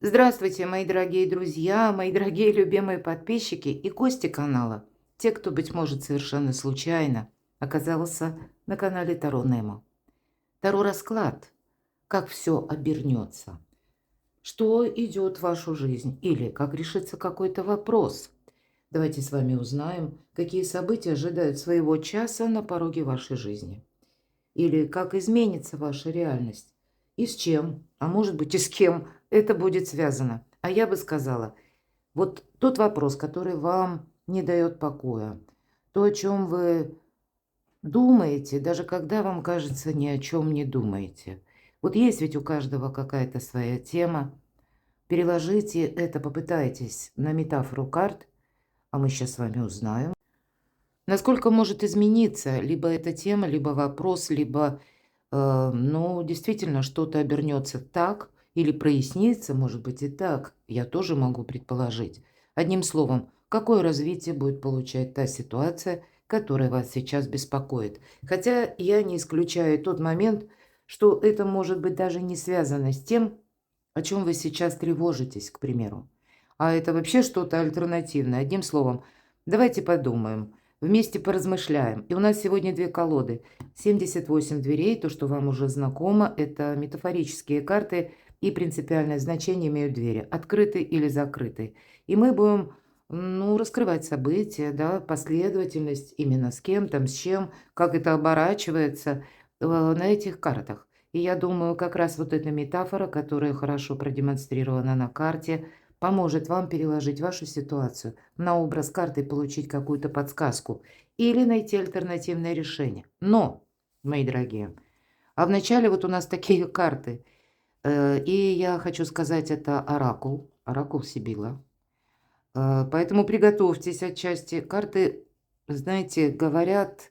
Здравствуйте, мои дорогие друзья, мои дорогие любимые подписчики и гости канала. Те, кто, быть может, совершенно случайно оказался на канале Таро Немо. Таро расклад. Как все обернется. Что идет в вашу жизнь или как решится какой-то вопрос. Давайте с вами узнаем, какие события ожидают своего часа на пороге вашей жизни. Или как изменится ваша реальность. И с чем, а может быть и с кем это будет связано. А я бы сказала, вот тот вопрос, который вам не дает покоя, то, о чем вы думаете, даже когда вам кажется, ни о чем не думаете. Вот есть ведь у каждого какая-то своя тема. Переложите это, попытайтесь на метафору карт, а мы сейчас с вами узнаем, насколько может измениться либо эта тема, либо вопрос, либо, ну, действительно, что-то обернется так или прояснится, может быть, и так. Я тоже могу предположить. Одним словом, какое развитие будет получать та ситуация, которая вас сейчас беспокоит. Хотя я не исключаю тот момент, что это может быть даже не связано с тем, о чем вы сейчас тревожитесь, к примеру. А это вообще что-то альтернативное. Одним словом, давайте подумаем. Вместе поразмышляем. И у нас сегодня две колоды. 78 дверей, то, что вам уже знакомо, это метафорические карты и принципиальное значение имеют двери. Открыты или закрыты. И мы будем, ну, раскрывать события, да, последовательность, именно с кем там, с чем, как это оборачивается на этих картах. И я думаю, как раз вот эта метафора, которая хорошо продемонстрирована на карте, поможет вам переложить вашу ситуацию на образ карты и получить какую-то подсказку или найти альтернативное решение. Но, мои дорогие, а вначале вот у нас такие карты, и я хочу сказать, это оракул Сибила. Поэтому приготовьтесь отчасти. Карты, знаете, говорят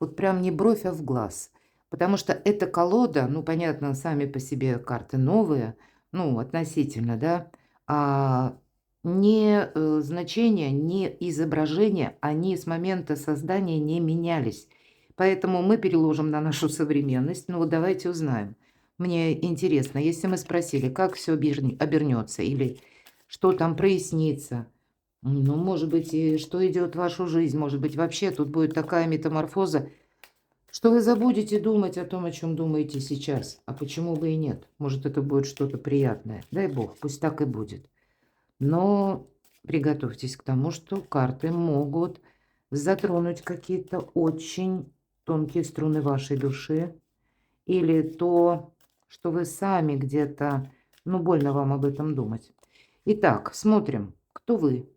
вот прям не бровь, а в глаз. Потому что эта колода, ну, понятно, сами по себе карты новые, ну, относительно, да, а не значения, не изображения, они с момента создания не менялись. Поэтому мы переложим на нашу современность. Ну, вот давайте узнаем. Мне интересно, если мы спросили, как все обернется или что там прояснится, ну, может быть, и что идет в вашу жизнь, может быть, вообще тут будет такая метаморфоза, что вы забудете думать о том, о чем думаете сейчас. А почему бы и нет? Может, это будет что-то приятное. Дай бог, пусть так и будет. Но приготовьтесь к тому, что карты могут затронуть какие-то очень тонкие струны вашей души или то, что вы сами где-то, ну, больно вам об этом думать. Итак, смотрим, кто вы,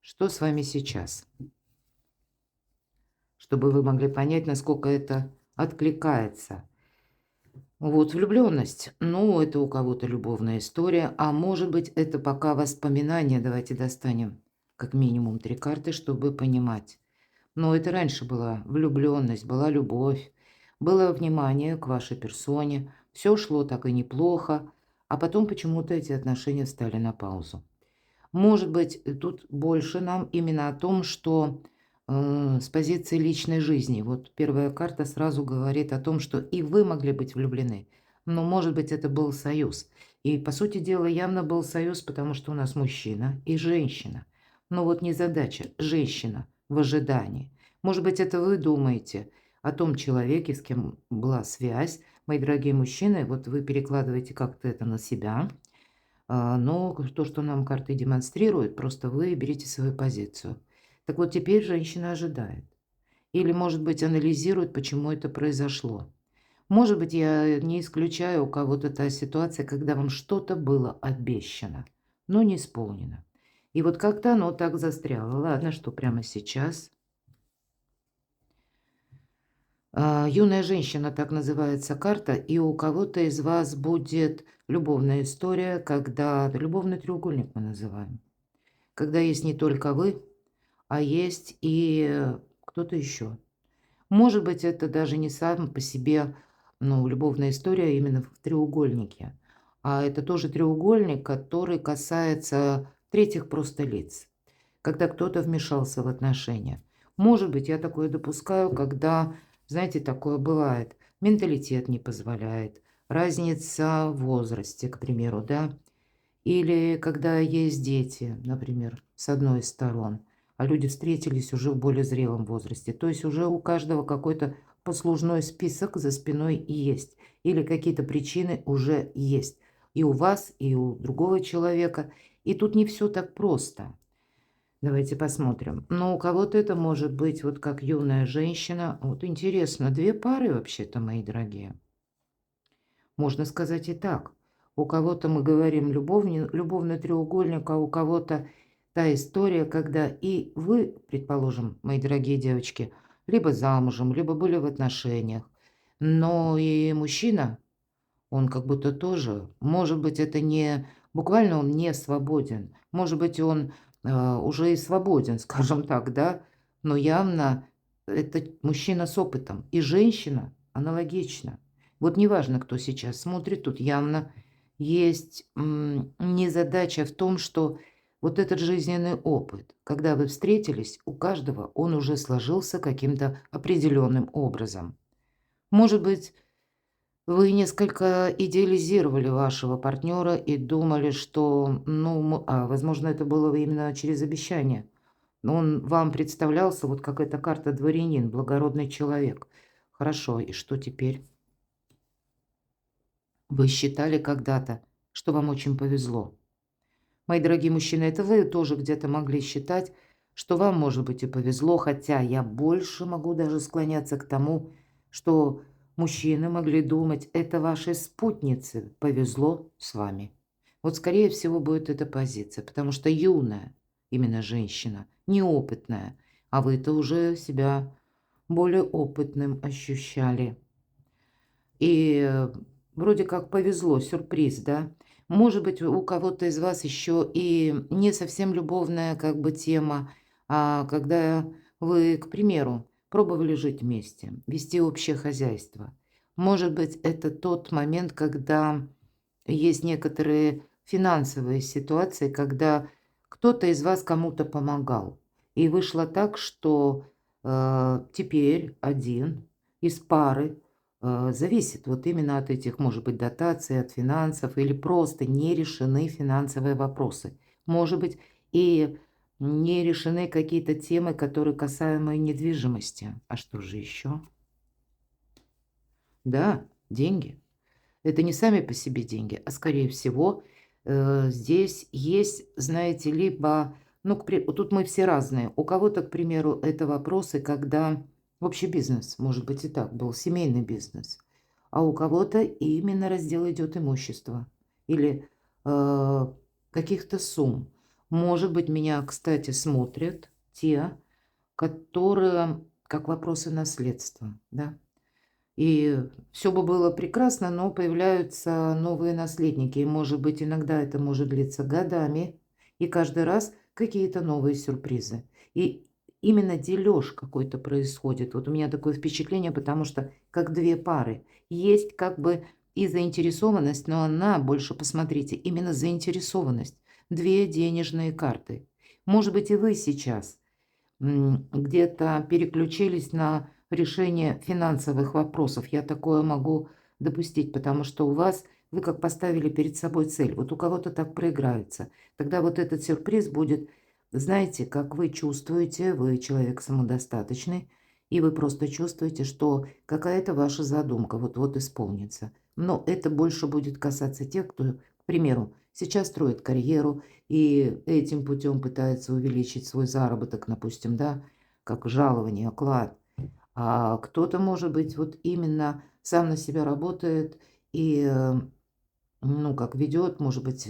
что с вами сейчас, чтобы вы могли понять, насколько это откликается. Вот влюбленность. Ну, это у кого-то любовная история, а может быть, это пока воспоминания. Давайте достанем как минимум 3 карты, чтобы понимать. Но это раньше была влюбленность, была любовь, было внимание к вашей персоне, все шло так и неплохо, а потом почему-то эти отношения встали на паузу. Может быть, тут больше нам именно о том, что, с позиции личной жизни. Вот первая карта сразу говорит о том, что и вы могли быть влюблены, но, может быть, это был союз. И, по сути дела, явно был союз, потому что у нас мужчина и женщина. Но вот незадача. Женщина в ожидании. Может быть, это вы думаете о том человеке, с кем была связь. Мои дорогие мужчины, вот вы перекладываете как-то это на себя. Но то, что нам карты демонстрируют, просто вы берите свою позицию. Так вот, теперь женщина ожидает. Или, может быть, анализирует, почему это произошло. Может быть, я не исключаю у кого-то та ситуация, когда вам что-то было обещано, но не исполнено. И вот как-то оно так застряло. Ладно, что прямо сейчас. Юная женщина, так называется карта, и у кого-то из вас будет любовная история, когда любовный треугольник мы называем. Когда есть не только вы, а есть и кто-то еще. Может быть, это даже не сам по себе, ну, любовная история именно в треугольнике, а это тоже треугольник, который касается третьих просто лиц, когда кто-то вмешался в отношения. Может быть, я такое допускаю, когда, знаете, такое бывает, менталитет не позволяет, разница в возрасте, к примеру, да, Или когда есть дети, например, с одной из сторон, а люди встретились уже в более зрелом возрасте. То есть уже у каждого какой-то послужной список за спиной есть. Или какие-то причины уже есть. И у вас, и у другого человека. И тут не все так просто. Давайте посмотрим. Но у кого-то это может быть вот как юная женщина. Вот интересно, две пары вообще-то, мои дорогие. Можно сказать и так. У кого-то мы говорим любовный треугольник, а у кого-то та история, когда и вы, предположим, мои дорогие девочки, либо замужем, либо были в отношениях, но и мужчина, он как будто тоже, может быть, это не буквально он не свободен, может быть, он уже и свободен, скажем так, да, но явно это мужчина с опытом, и женщина аналогично. Вот неважно, кто сейчас смотрит, тут явно есть незадача в том, что вот этот жизненный опыт, когда вы встретились, у каждого он уже сложился каким-то определенным образом. Может быть, вы несколько идеализировали вашего партнера и думали, что, ну, возможно, это было именно через обещание. Но он вам представлялся вот как эта карта дворянин, благородный человек. Хорошо, и что теперь? Вы считали когда-то, что вам очень повезло. Мои дорогие мужчины, это вы тоже где-то могли считать, что вам, может быть, и повезло, хотя я больше могу даже склоняться к тому, что мужчины могли думать, это вашей спутнице повезло с вами. Вот, скорее всего, будет эта позиция, потому что юная, именно женщина, неопытная, а вы-то уже себя более опытным ощущали. И вроде как повезло, сюрприз, да? Может быть, у кого-то из вас еще и не совсем любовная как бы тема, а когда вы, к примеру, пробовали жить вместе, вести общее хозяйство. Может быть, это тот момент, когда есть некоторые финансовые ситуации, когда кто-то из вас кому-то помогал. И вышло так, что теперь один из пары зависит вот именно от этих, может быть, дотаций, от финансов или просто не решены финансовые вопросы. Может быть, и не решены какие-то темы, которые касаемые недвижимости. А что же еще? Да, деньги. Это не сами по себе деньги, а скорее всего, здесь есть, знаете, либо, ну, тут мы все разные. У кого-то, к примеру, это вопросы, когда общий бизнес, может быть, и так был, семейный бизнес, а у кого-то именно раздел идет имущества или каких-то сумм. Может быть, меня, кстати, смотрят те, которые как вопросы наследства, да. И все бы было прекрасно, но появляются новые наследники. И, может быть, иногда это может длиться годами, и каждый раз какие-то новые сюрпризы. И именно дележ какой-то происходит. Вот у меня такое впечатление, потому что как две пары. Есть как бы и заинтересованность, но она больше, посмотрите, именно заинтересованность. Две денежные карты. Может быть, и вы сейчас где-то переключились на решение финансовых вопросов. Я такое могу допустить, потому что у вас вы как поставили перед собой цель. Вот у кого-то так проиграется. Тогда вот этот сюрприз будет, знаете, как вы чувствуете, вы человек самодостаточный, и вы просто чувствуете, что какая-то ваша задумка вот-вот исполнится. Но это больше будет касаться тех, кто, к примеру, сейчас строит карьеру, и этим путем пытается увеличить свой заработок, допустим, да, как жалование, оклад. А кто-то, может быть, вот именно сам на себя работает и, ну, как ведет, может быть,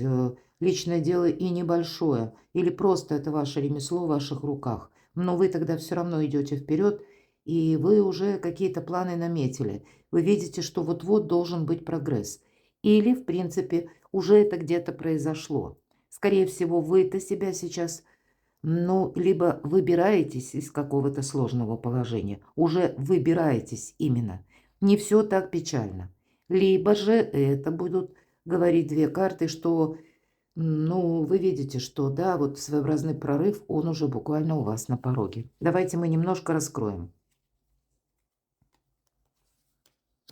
личное дело и небольшое, или просто это ваше ремесло в ваших руках. Но вы тогда все равно идете вперед, и вы уже какие-то планы наметили. Вы видите, что вот-вот должен быть прогресс. Или, в принципе, уже это где-то произошло. Скорее всего, вы-то себя сейчас, ну, либо выбираетесь из какого-то сложного положения, уже выбираетесь именно. Не все так печально. Либо же это будут говорить две карты, что, ну, вы видите, что, да, вот своеобразный прорыв, он уже буквально у вас на пороге. Давайте мы немножко раскроем.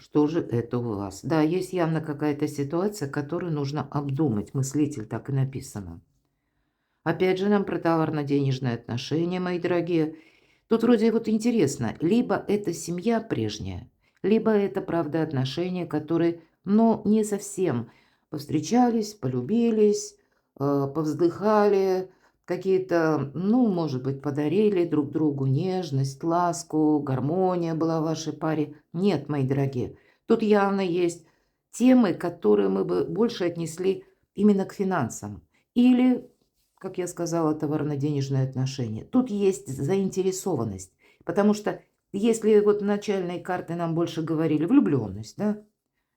Что же это у вас? Да, есть явно какая-то ситуация, которую нужно обдумать. Мыслитель, так и написано. Опять же, нам про товарно-денежные отношения, мои дорогие. Тут вроде вот интересно, либо это семья прежняя, либо это, правда, отношения, которые, ну, не совсем повстречались, полюбились, повздыхали, какие-то, ну, может быть, подарили друг другу нежность, ласку, гармония была в вашей паре. Нет, мои дорогие, тут явно есть темы, которые мы бы больше отнесли именно к финансам. Или, как я сказала, товарно-денежные отношения. Тут есть заинтересованность, потому что если вот начальные карты нам больше говорили влюбленность, да,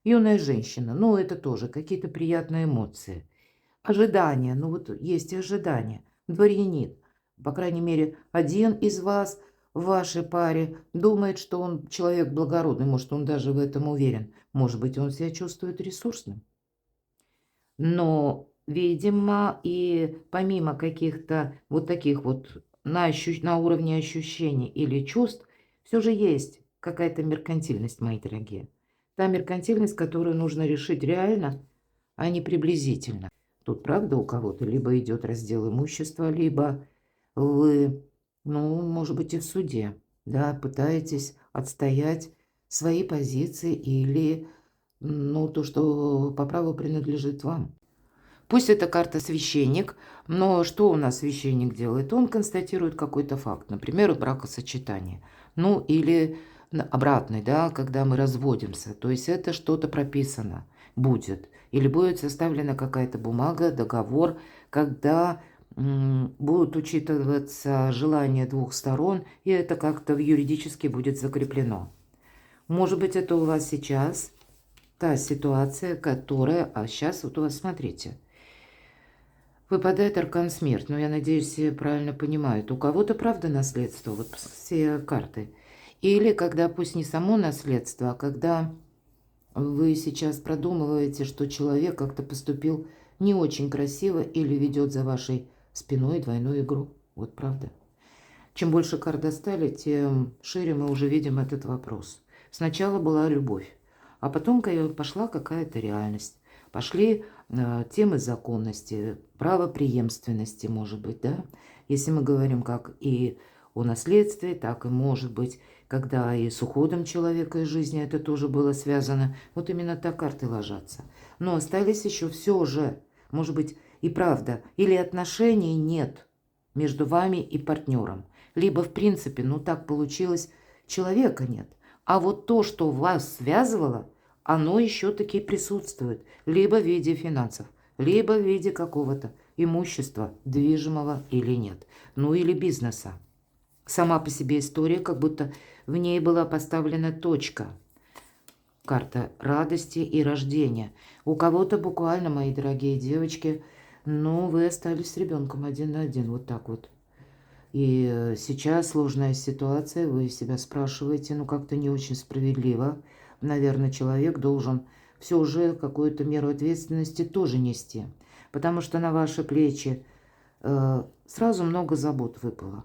юная женщина, ну это тоже какие-то приятные эмоции. Ожидания, ну вот есть и ожидания. Дворянин, по крайней мере, один из вас в вашей паре думает, что он человек благородный, может, он даже в этом уверен. Может быть, он себя чувствует ресурсным. Но, видимо, и помимо каких-то вот таких вот на уровне ощущений или чувств, все же есть какая-то меркантильность, мои дорогие. Та меркантильность, которую нужно решить реально, а не приблизительно. Тут, правда, у кого-то либо идет раздел имущества, либо вы, ну, может быть, и в суде, да, пытаетесь отстоять свои позиции или, ну, то, что по праву принадлежит вам. Пусть это карта священник, но что у нас священник делает? Он констатирует какой-то факт, например, бракосочетание. Ну, или обратный, да, когда мы разводимся. То есть это что-то прописано будет. Или будет составлена какая-то бумага, договор, когда будут учитываться желания двух сторон, и это как-то юридически будет закреплено. Может быть, это у вас сейчас та ситуация, которая... А сейчас вот у вас, смотрите, выпадает аркан смерть, но я надеюсь, все правильно понимают. У кого-то, правда, наследство, вот все карты. Или когда, пусть не само наследство, а когда вы сейчас продумываете, что человек как-то поступил не очень красиво или ведет за вашей спиной двойную игру. Вот правда. Чем больше карт достали, тем шире мы уже видим этот вопрос. Сначала была любовь, а потом пошла какая-то реальность. Пошли темы законности, правопреемственности, может быть, да? Если мы говорим как и о наследстве, так и, может быть, когда и с уходом человека из жизни это тоже было связано. Вот именно так карты ложатся. Но остались еще все же, может быть, и правда, или отношений нет между вами и партнером. Либо, в принципе, ну так получилось, человека нет. А вот то, что вас связывало, оно еще таки присутствует. Либо в виде финансов, либо в виде какого-то имущества, движимого или нет. Ну или бизнеса. Сама по себе история, как будто в ней была поставлена точка. Карта радости и рождения. У кого-то буквально, мои дорогие девочки, ну, вы остались с ребенком один на один, вот так вот. И сейчас сложная ситуация, вы себя спрашиваете, ну, как-то не очень справедливо. Наверное, человек должен все же какую-то меру ответственности тоже нести. Потому что на ваши плечи сразу много забот выпало.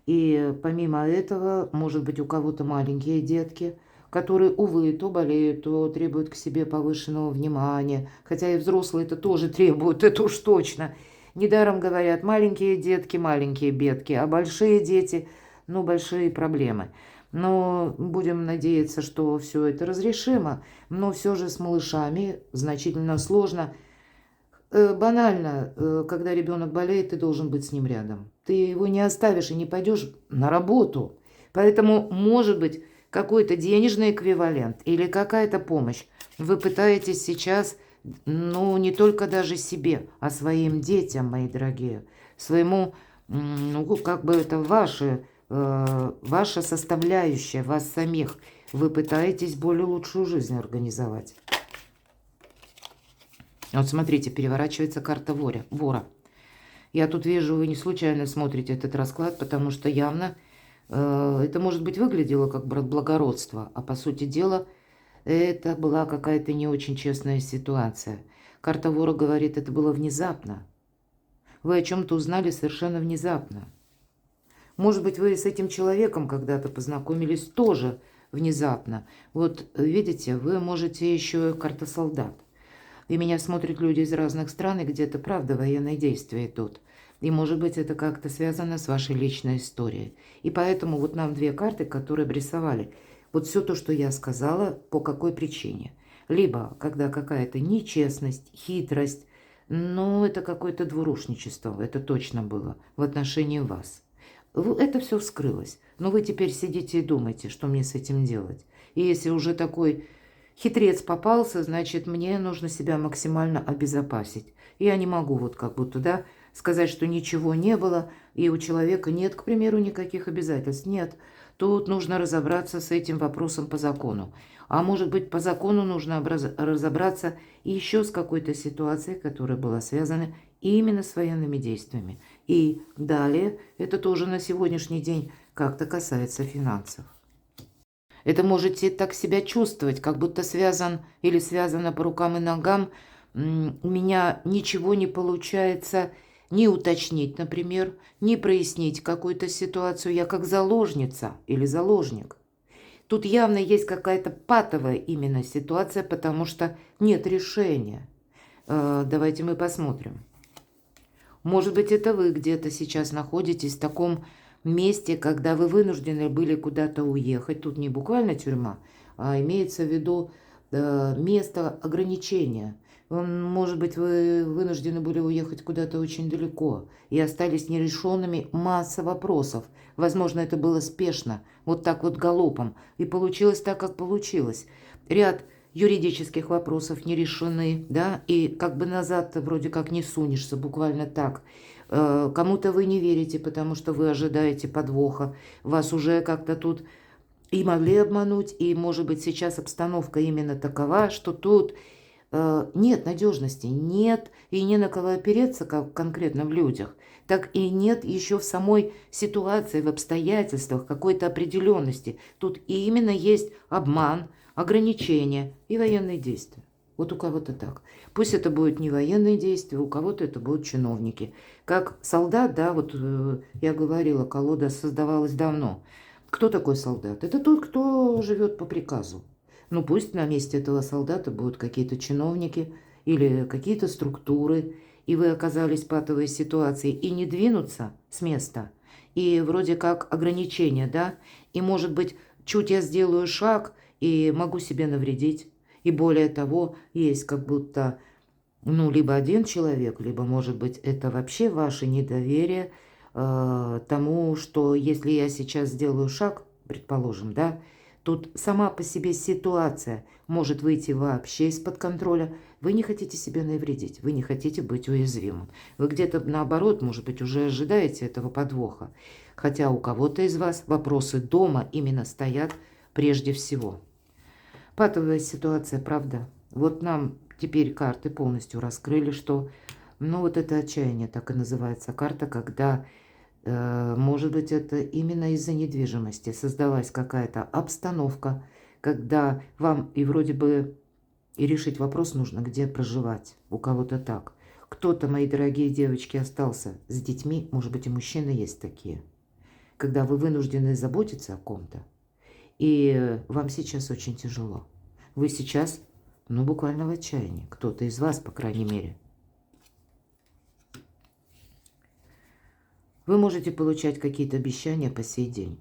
И помимо этого, может быть, у кого-то маленькие детки, которые, увы, то болеют, то требуют к себе повышенного внимания. Хотя и взрослые это тоже требуют, это уж точно. Недаром говорят, маленькие детки, маленькие бедки, а большие дети, ну, большие проблемы. Но будем надеяться, что все это разрешимо. Но все же с малышами значительно сложно. Банально, когда ребенок болеет, ты должен быть с ним рядом. Ты его не оставишь и не пойдешь на работу. Поэтому, может быть, какой-то денежный эквивалент или какая-то помощь вы пытаетесь сейчас, ну, не только даже себе, а своим детям, мои дорогие, своему, ну, как бы это ваша составляющая, вас самих. Вы пытаетесь более лучшую жизнь организовать. Вот смотрите, переворачивается карта вора. Я тут вижу, вы не случайно смотрите этот расклад, потому что явно это, может быть, выглядело как благородство, а по сути дела это была какая-то не очень честная ситуация. Карта вора говорит, это было внезапно. Вы о чем-то узнали совершенно внезапно. Может быть, вы с этим человеком когда-то познакомились тоже внезапно. Вот видите, вы можете еще карта солдат. И меня смотрят люди из разных стран, и где-то, правда, военные действия идут. И, может быть, это как-то связано с вашей личной историей. И поэтому вот нам две карты, которые обрисовали вот все то, что я сказала, по какой причине. Либо, когда какая-то нечестность, хитрость, но это какое-то двурушничество, это точно было в отношении вас. Это все вскрылось. Но вы теперь сидите и думаете, что мне с этим делать. И если уже такой хитрец попался, значит, мне нужно себя максимально обезопасить. Я не могу вот как будто, да, сказать, что ничего не было, и у человека нет, к примеру, никаких обязательств. Нет, тут нужно разобраться с этим вопросом по закону. А может быть, по закону нужно разобраться еще с какой-то ситуацией, которая была связана именно с военными действиями. И далее, это тоже на сегодняшний день как-то касается финансов. Это можете так себя чувствовать, как будто связан или связано по рукам и ногам. У меня ничего не получается ни уточнить, например, ни прояснить какую-то ситуацию. Я как заложница или заложник. Тут явно есть какая-то патовая именно ситуация, потому что нет решения. Давайте мы посмотрим. Может быть, это вы где-то сейчас находитесь в таком месте, когда вы вынуждены были куда-то уехать. Тут не буквально тюрьма, а имеется в виду место ограничения. Может быть, вы вынуждены были уехать куда-то очень далеко и остались нерешенными масса вопросов. Возможно, это было спешно, вот так вот галопом. И получилось так, как получилось. Ряд юридических вопросов не решены, да, и как бы назад вроде как не сунешься, буквально так. Кому-то вы не верите, потому что вы ожидаете подвоха. Вас уже как-то тут и могли обмануть, и, может быть, сейчас обстановка именно такова, что тут нет надежности, нет и не на кого опереться, как конкретно в людях, так и нет еще в самой ситуации, в обстоятельствах какой-то определенности. Тут и именно есть обман, ограничения и военные действия. Вот у кого-то так. Пусть это будут не военные действия, у кого-то это будут чиновники. Как солдат, да, вот я говорила, колода создавалась давно. Кто такой солдат? Это тот, кто живет по приказу. Ну пусть на месте этого солдата будут какие-то чиновники или какие-то структуры, и вы оказались в патовой ситуации, и не двинуться с места. И вроде как ограничения, да, и может быть, чуть я сделаю шаг, и могу себе навредить. И более того, есть как будто, ну, либо один человек, либо, может быть, это вообще ваше недоверие тому, что если я сейчас сделаю шаг, предположим, да, тут сама по себе ситуация может выйти вообще из-под контроля. Вы не хотите себе навредить, вы не хотите быть уязвимым. Вы где-то, наоборот, может быть, уже ожидаете этого подвоха. Хотя у кого-то из вас вопросы дома именно стоят прежде всего. Патовая ситуация, правда. Вот нам теперь карты полностью раскрыли, что, ну, вот это отчаяние, так и называется карта, когда, может быть, это именно из-за недвижимости создалась какая-то обстановка, когда вам и вроде бы и решить вопрос нужно, где проживать. У кого-то так. Кто-то, мои дорогие девочки, остался с детьми, может быть, и мужчины есть такие, когда вы вынуждены заботиться о ком-то. И вам сейчас очень тяжело. Вы сейчас, ну, буквально в отчаянии. Кто-то из вас, по крайней мере. Вы можете получать какие-то обещания по сей день.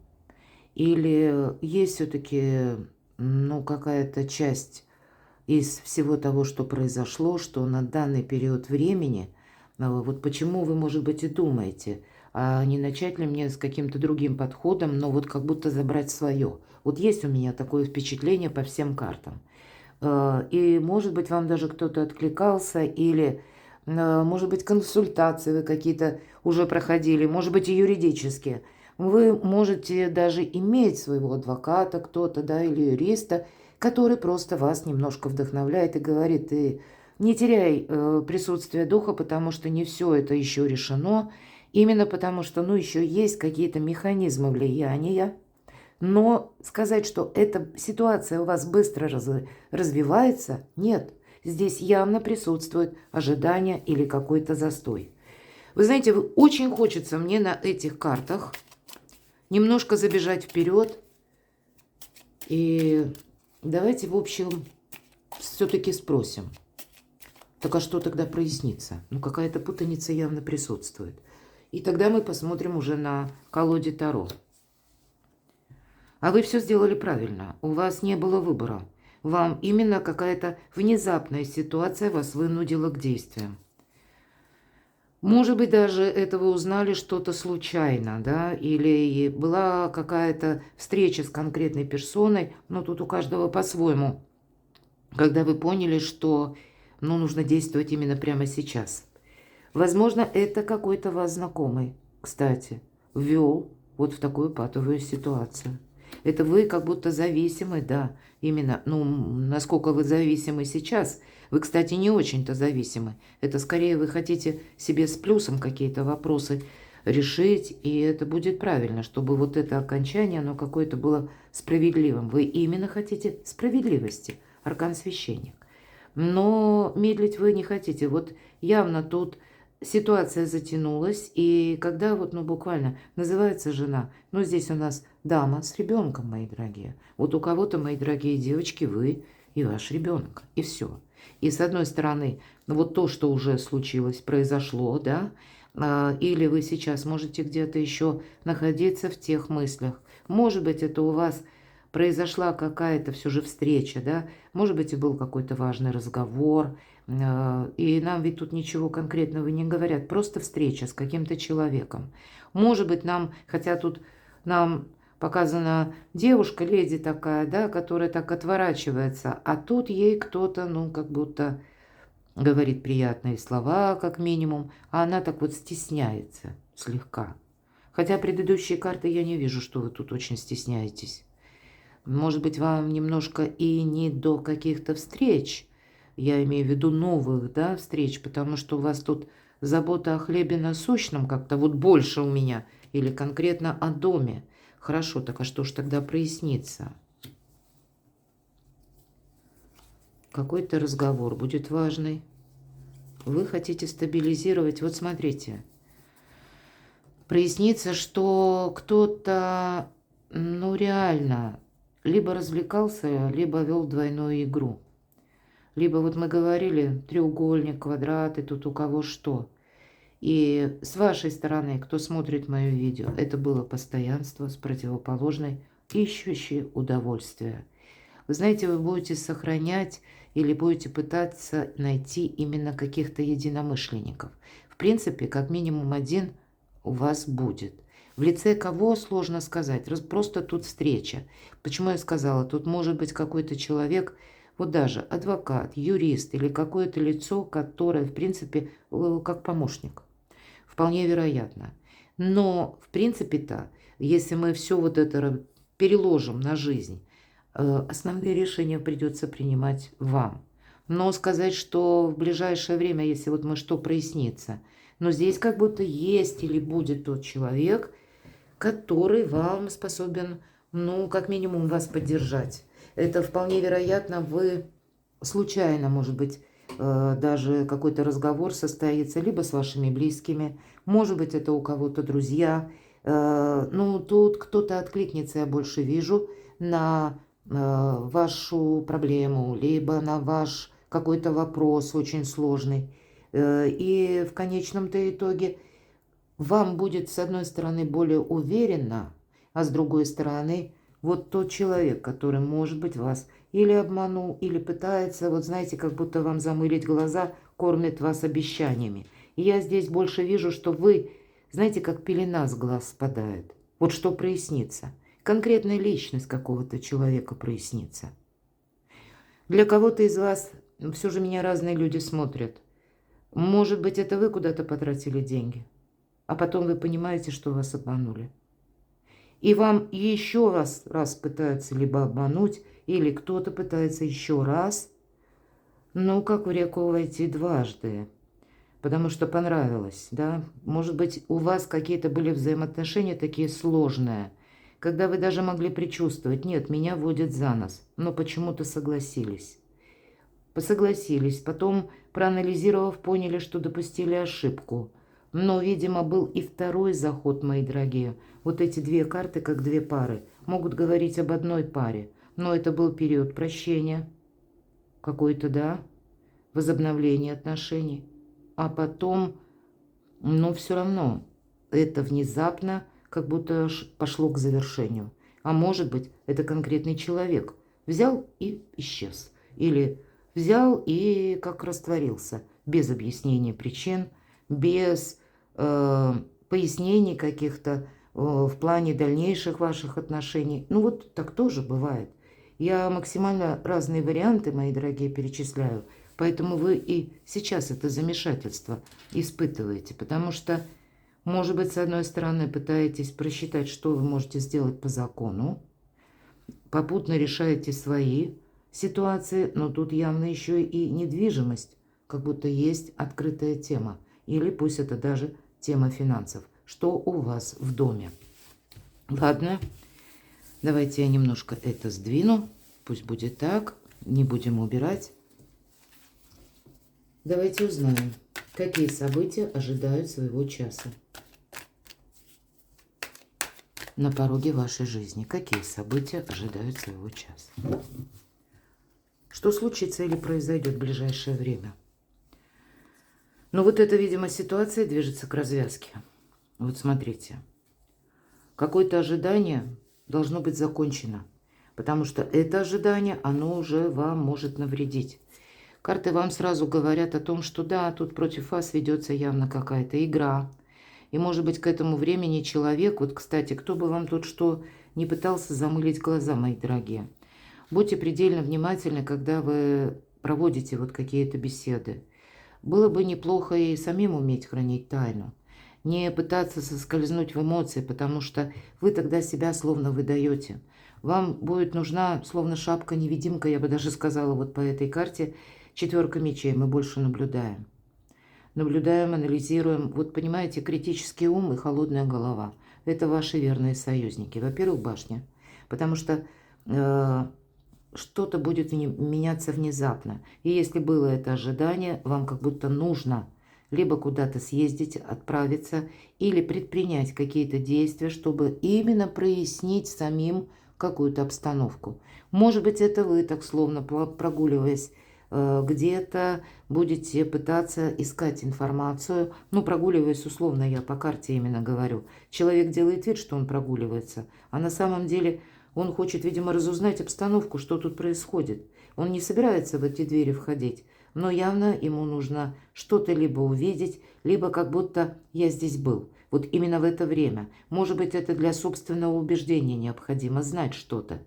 Или есть все-таки, ну, какая-то часть из всего того, что произошло, что на данный период времени, вот почему вы, может быть, и думаете, а не начать ли мне с каким-то другим подходом, но вот как будто забрать свое. Вот есть у меня такое впечатление по всем картам. И, может быть, вам даже кто-то откликался, или, может быть, консультации вы какие-то уже проходили, может быть, и юридические. Вы можете даже иметь своего адвоката кто-то, да, или юриста, который просто вас немножко вдохновляет и говорит: ты не теряй присутствие духа, потому что не все это еще решено, именно потому что, ну, еще есть какие-то механизмы влияния. Но сказать, что эта ситуация у вас быстро развивается, нет. Здесь явно присутствует ожидание или какой-то застой. Вы знаете, очень хочется мне на этих картах немножко забежать вперед И давайте, в общем, все-таки спросим. Так а что тогда прояснится? Ну, какая-то путаница явно присутствует. И тогда мы посмотрим уже на колоде Таро. А вы все сделали правильно. У вас не было выбора. Вам именно какая-то внезапная ситуация вас вынудила к действиям. Может быть, даже это вы узнали что-то случайно, да, или была какая-то встреча с конкретной персоной, но тут у каждого по-своему, когда вы поняли, что, ну, нужно действовать именно прямо сейчас. Возможно, это какой-то вас знакомый, кстати, ввел вот в такую патовую ситуацию. Это вы как будто зависимы, да, именно, ну, насколько вы зависимы сейчас. Вы, кстати, не очень-то зависимы. Это скорее вы хотите себе с плюсом какие-то вопросы решить, и это будет правильно, чтобы вот это окончание, оно какое-то было справедливым. Вы именно хотите справедливости, аркан священник. Но медлить вы не хотите. Вот явно тут ситуация затянулась, и когда вот, ну, буквально называется жена, ну, здесь у нас дама с ребенком, мои дорогие. Вот у кого-то, мои дорогие девочки, вы и ваш ребенок, и все. И с одной стороны, ну, вот то, что уже случилось, произошло, да, или вы сейчас можете где-то еще находиться в тех мыслях. Может быть, это у вас произошла какая-то все же встреча, да, может быть, и был какой-то важный разговор, и нам ведь тут ничего конкретного не говорят, просто встреча с каким-то человеком. Может быть, нам, хотя тут нам показана девушка, леди такая, да, которая так отворачивается, а тут ей кто-то, ну, как будто говорит приятные слова, как минимум, а она так вот стесняется слегка. Хотя предыдущие карты я не вижу, что вы тут очень стесняетесь. Может быть, вам немножко и не до каких-то встреч, я имею в виду новых, да, встреч, потому что у вас тут забота о хлебе насущном как-то вот больше у меня, или конкретно о доме. Хорошо, так а что ж тогда прояснится? Какой-то разговор будет важный. Вы хотите стабилизировать. Вот смотрите. Прояснится, что кто-то, ну, реально либо развлекался, либо вел двойную игру. Либо вот мы говорили, треугольник, квадраты, тут у кого что. И с вашей стороны, кто смотрит мое видео, это было постоянство с противоположной, ищущей удовольствие. Вы знаете, вы будете сохранять или будете пытаться найти именно каких-то единомышленников. В принципе, как минимум один у вас будет. В лице кого, сложно сказать. Просто тут встреча. Почему я сказала, тут может быть какой-то человек, вот даже адвокат, юрист или какое-то лицо, которое, в принципе, как помощник. Вполне вероятно. Но, в принципе-то, если мы все вот это переложим на жизнь, основные решения придется принимать вам. Но сказать, что в ближайшее время, если вот мы что прояснится, но здесь как будто есть или будет тот человек, который вам способен, ну, как минимум, вас поддержать. Это вполне вероятно, вы случайно, может быть, даже какой-то разговор состоится либо с вашими близкими, может быть, это у кого-то друзья. Ну, тут кто-то откликнется, я больше вижу, на вашу проблему, либо на ваш какой-то вопрос очень сложный. И в конечном-то итоге вам будет, с одной стороны, более уверенно, а с другой стороны, вот тот человек, который, может быть, вас или обманул, или пытается, вот знаете, как будто вам замылить глаза, кормит вас обещаниями. И я здесь больше вижу, что вы, знаете, как пелена с глаз спадает. Вот что прояснится. Конкретная личность какого-то человека прояснится. Для кого-то из вас, все же меня разные люди смотрят. Может быть, это вы куда-то потратили деньги, а потом вы понимаете, что вас обманули. И вам еще раз пытаются либо обмануть, или кто-то пытается еще раз, ну, как в реку войти дважды, потому что понравилось, да. Может быть, у вас какие-то были взаимоотношения такие сложные, когда вы даже могли предчувствовать, нет, меня водят за нос, но почему-то согласились. Посогласились, потом, проанализировав, поняли, что допустили ошибку. Но, видимо, был и второй заход, мои дорогие. Вот эти две карты, как две пары, могут говорить об одной паре. но это был период прощения, какой-то, да, возобновления отношений. А потом, но все равно это внезапно как будто пошло к завершению. А может быть, это конкретный человек взял и исчез. Или взял и как растворился, без объяснения причин, без пояснений каких-то в плане дальнейших ваших отношений. Ну вот так тоже бывает. Я максимально разные варианты, мои дорогие, перечисляю. Поэтому вы и сейчас это замешательство испытываете. Потому что, может быть, с одной стороны, пытаетесь просчитать, что вы можете сделать по закону. Попутно решаете свои ситуации, но тут явно еще и недвижимость. Как будто есть открытая тема. Или пусть это даже тема финансов. Что у вас в доме? Ладно, давайте я немножко это сдвину. Пусть будет так. Не будем убирать. Давайте узнаем, какие события ожидают своего часа на пороге вашей жизни. Какие события ожидают своего часа? Что случится или произойдет в ближайшее время? Ну вот эта, видимо, ситуация движется к развязке. Вот смотрите. Какое-то ожидание должно быть закончено. Потому что это ожидание, оно уже вам может навредить. Карты вам сразу говорят о том, что да, тут против вас ведется явно какая-то игра. И может быть к этому времени человек, вот, кстати, кто бы вам тут что не пытался замылить глаза, мои дорогие. Будьте предельно внимательны, когда вы проводите вот какие-то беседы. Было бы неплохо и самим уметь хранить тайну. Не пытаться соскользнуть в эмоции, потому что вы тогда себя словно выдаете. Вам будет нужна словно шапка-невидимка, я бы даже сказала, вот по этой карте, 4 мечей. Мы больше наблюдаем. Наблюдаем, анализируем. Вот понимаете, критический ум и холодная голова. Это ваши верные союзники. Во-первых, башня. Потому что что-то будет меняться внезапно. И если было это ожидание, вам как будто нужно либо куда-то съездить, отправиться, или предпринять какие-то действия, чтобы именно прояснить самим какую-то обстановку. Может быть, это вы так словно прогуливаясь где-то, будете пытаться искать информацию. Ну, прогуливаясь условно, я по карте именно говорю. Человек делает вид, что он прогуливается, а на самом деле он хочет, видимо, разузнать обстановку, что тут происходит. Он не собирается в эти двери входить, но явно ему нужно что-то либо увидеть, либо как будто я здесь был. Вот именно в это время. Может быть, это для собственного убеждения необходимо знать что-то.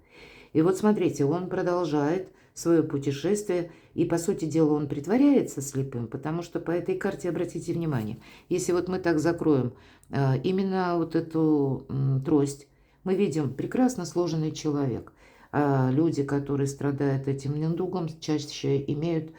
И вот смотрите, он продолжает свое путешествие, и, по сути дела, он притворяется слепым, потому что по этой карте, обратите внимание, если вот мы так закроем именно вот эту трость, мы видим прекрасно сложенный человек. А люди, которые страдают этим недугом, чаще имеют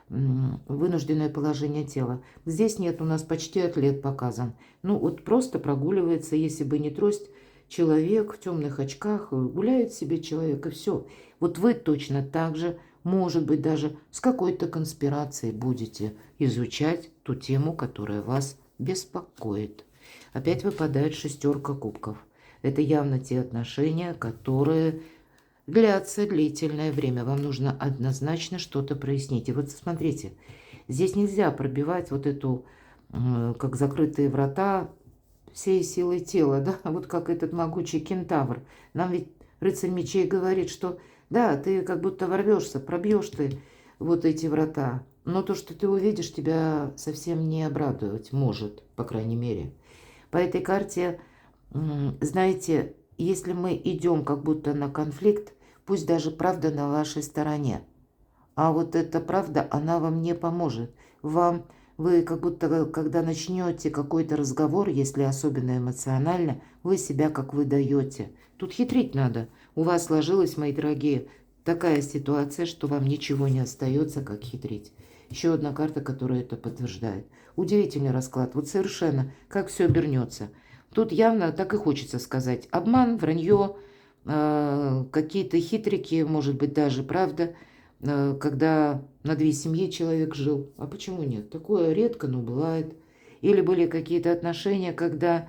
вынужденное положение тела. Здесь нет, у нас почти атлет показан. Ну вот просто прогуливается, если бы не трость, человек в темных очках, гуляет себе человек, и все. Вот вы точно так же, может быть, даже с какой-то конспирацией будете изучать ту тему, которая вас беспокоит. Опять выпадает 6 кубков. Это явно те отношения, которые длятся длительное время. Вам нужно однозначно что-то прояснить. И вот смотрите, здесь нельзя пробивать вот эту, как закрытые врата, всей силой тела, да, вот как этот могучий кентавр. Нам ведь рыцарь мечей говорит, что да, ты как будто ворвешься, пробьешь ты вот эти врата, но то, что ты увидишь, тебя совсем не обрадовать может, по крайней мере. По этой карте, знаете, если мы идем как будто на конфликт, пусть даже правда на вашей стороне, а вот эта правда, она вам не поможет. Вы как будто, когда начнете какой-то разговор, если особенно эмоционально, вы себя как выдаете. Тут хитрить надо. У вас сложилась, мои дорогие, такая ситуация, что вам ничего не остается, как хитрить. Еще одна карта, которая это подтверждает. Удивительный расклад. Вот совершенно, как все обернется. Тут явно так и хочется сказать. Обман, вранье, какие-то хитрики, может быть, даже правда, когда на 2 семьи человек жил. А почему нет? Такое редко, но бывает. Или были какие-то отношения, когда,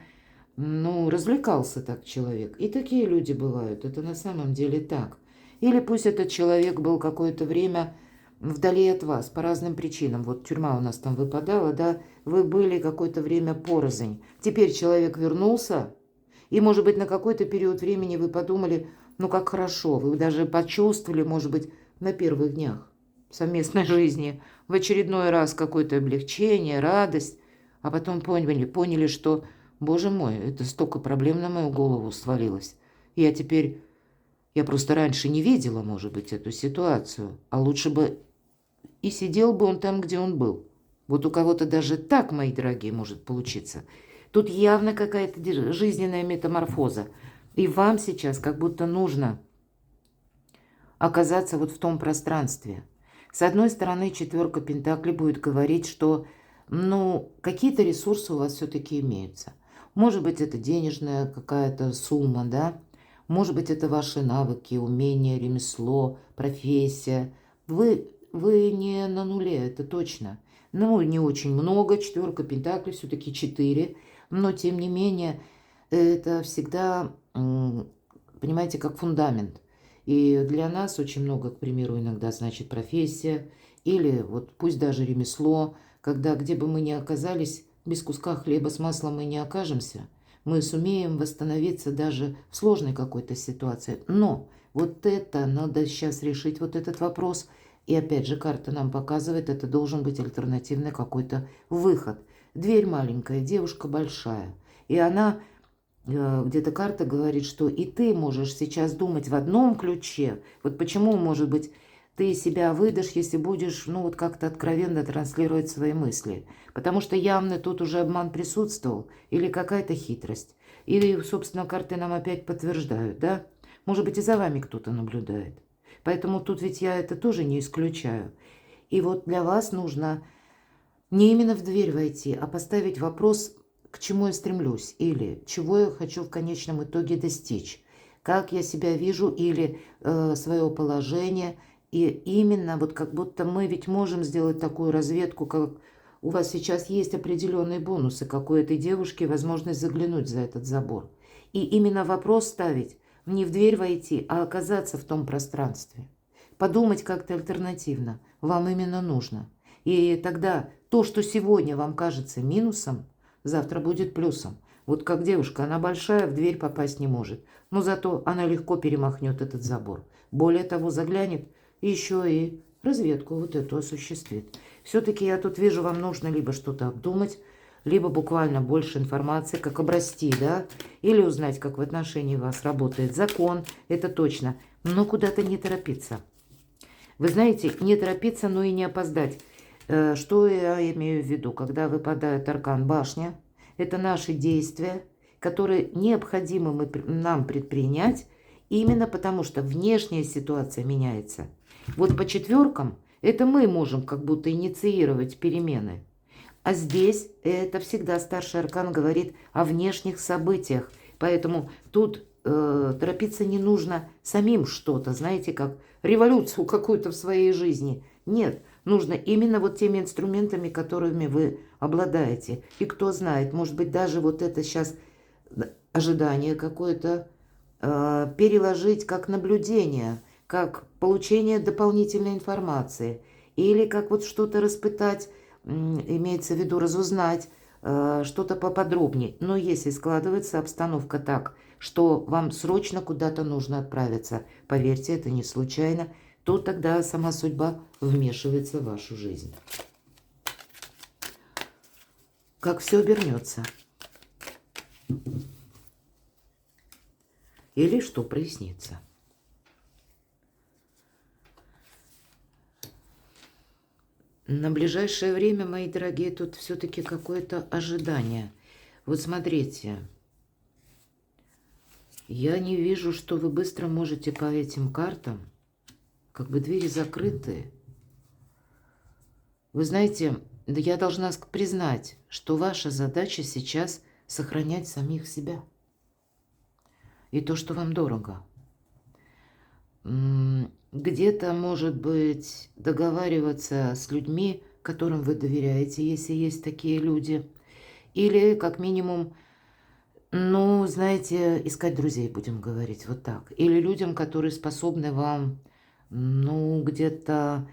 ну, развлекался так человек. И такие люди бывают. Это на самом деле так. Или пусть этот человек был какое-то время вдали от вас по разным причинам. Вот тюрьма у нас там выпадала, да, вы были какое-то время порознь. Теперь человек вернулся, и, может быть, на какой-то период времени вы подумали, ну как хорошо, вы даже почувствовали, может быть, на первых днях совместной жизни в очередной раз какое-то облегчение, радость, а потом поняли, что, боже мой, это столько проблем на мою голову свалилось. Я просто раньше не видела, может быть, эту ситуацию, а лучше бы и сидел бы он там, где он был. Вот у кого-то даже так, мои дорогие, может получиться. Тут явно какая-то жизненная метаморфоза. И вам сейчас как будто нужно оказаться вот в том пространстве. С одной стороны, четверка пентаклей будет говорить, что, ну, какие-то ресурсы у вас все-таки имеются. Может быть, это денежная какая-то сумма, да? Может быть, это ваши навыки, умения, ремесло, профессия. Вы не на нуле, это точно. Ну, не очень много, четверка пентаклей, все-таки 4. Но, тем не менее, это всегда, понимаете, как фундамент. И для нас очень много, к примеру, иногда значит профессия или вот пусть даже ремесло, когда где бы мы ни оказались, без куска хлеба с маслом мы не окажемся, мы сумеем восстановиться даже в сложной какой-то ситуации. Но вот это надо сейчас решить, вот этот вопрос. И опять же, карта нам показывает, это должен быть альтернативный какой-то выход. Дверь маленькая, девушка большая. И она, где-то карта говорит, что и ты можешь сейчас думать в одном ключе. Вот почему, может быть, ты себя выдашь, если будешь, ну, вот как-то откровенно транслировать свои мысли. Потому что явно тут уже обман присутствовал или какая-то хитрость. Или, собственно, карты нам опять подтверждают, да? Может быть, и за вами кто-то наблюдает. Поэтому тут ведь я это тоже не исключаю. И вот для вас нужно не именно в дверь войти, а поставить вопрос, к чему я стремлюсь, или чего я хочу в конечном итоге достичь, как я себя вижу, или свое положение. И именно вот как будто мы ведь можем сделать такую разведку, как у вас сейчас есть определенные бонусы, как у этой девушки возможность заглянуть за этот забор. И именно вопрос ставить, не в дверь войти, а оказаться в том пространстве. Подумать как-то альтернативно. Вам именно нужно. И тогда то, что сегодня вам кажется минусом, завтра будет плюсом. Вот как девушка, она большая, в дверь попасть не может. Но зато она легко перемахнет этот забор. Более того, заглянет, еще и разведку вот эту осуществит. Все-таки я тут вижу, вам нужно либо что-то обдумать, либо буквально больше информации, как обрасти, да, или узнать, как в отношении вас работает закон, это точно, но куда-то не торопиться. Вы знаете, не торопиться, но и не опоздать. Что я имею в виду, когда выпадает аркан башня? Это наши действия, которые необходимо нам предпринять, именно потому что внешняя ситуация меняется. Вот по четверкам это мы можем как будто инициировать перемены. А здесь это всегда старший аркан говорит о внешних событиях. Поэтому тут торопиться не нужно самим что-то, знаете, как революцию какую-то в своей жизни. Нет, нужно именно вот теми инструментами, которыми вы обладаете. И кто знает, может быть, даже вот это сейчас ожидание какое-то переложить как наблюдение, как получение дополнительной информации. Или как вот что-то распытать, имеется в виду разузнать что-то поподробнее. Но если складывается обстановка так, что вам срочно куда-то нужно отправиться, поверьте, это не случайно, то тогда сама судьба вмешивается в вашу жизнь. Как все обернется. Или что прояснится. На ближайшее время, мои дорогие, тут все-таки какое-то ожидание. Вот смотрите, я не вижу, что вы быстро можете по этим картам, как бы двери закрыты. Вы знаете, да я должна признать, что ваша задача сейчас сохранять самих себя. И то, что вам дорого. Где-то, может быть, договариваться с людьми, которым вы доверяете, если есть такие люди. Или, как минимум, Ну, знаете, искать друзей, будем говорить, вот так. Или людям, которые способны вам, ну, где-то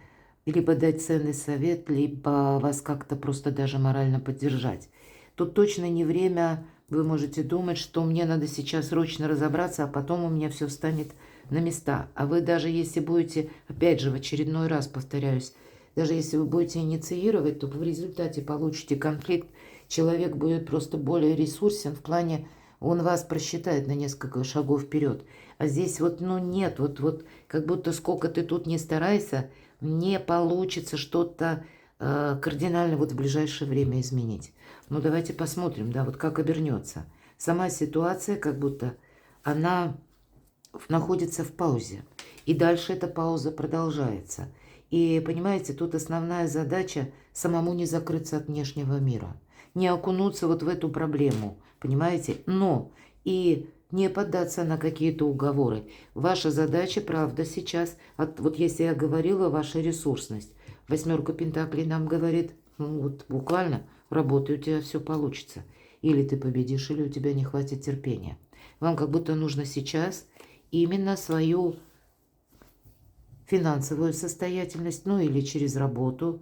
либо дать ценный совет, либо вас как-то просто даже морально поддержать. Тут точно не время, вы можете думать, что мне надо сейчас срочно разобраться, а потом у меня все встанет на места. А вы даже если будете, опять же, в очередной раз повторяюсь, даже если вы будете инициировать, то в результате получите конфликт. Человек будет просто более ресурсен в плане, он вас просчитает на несколько шагов вперед. А здесь вот, ну нет, вот как будто сколько ты тут не старайся, не получится что-то кардинально вот в ближайшее время изменить. Ну давайте посмотрим, да, вот как обернется. Сама ситуация как будто она находится в паузе. И дальше эта пауза продолжается. И понимаете, тут основная задача самому не закрыться от внешнего мира, не окунуться вот в эту проблему, понимаете, но и не поддаться на какие-то уговоры. Ваша задача, правда, сейчас, вот если я говорила, ваша ресурсность. Восьмерка Пентаклей нам говорит, ну вот буквально, работай, у тебя все получится. Или ты победишь, или у тебя не хватит терпения. Вам как будто нужно сейчас именно свою финансовую состоятельность, ну или через работу,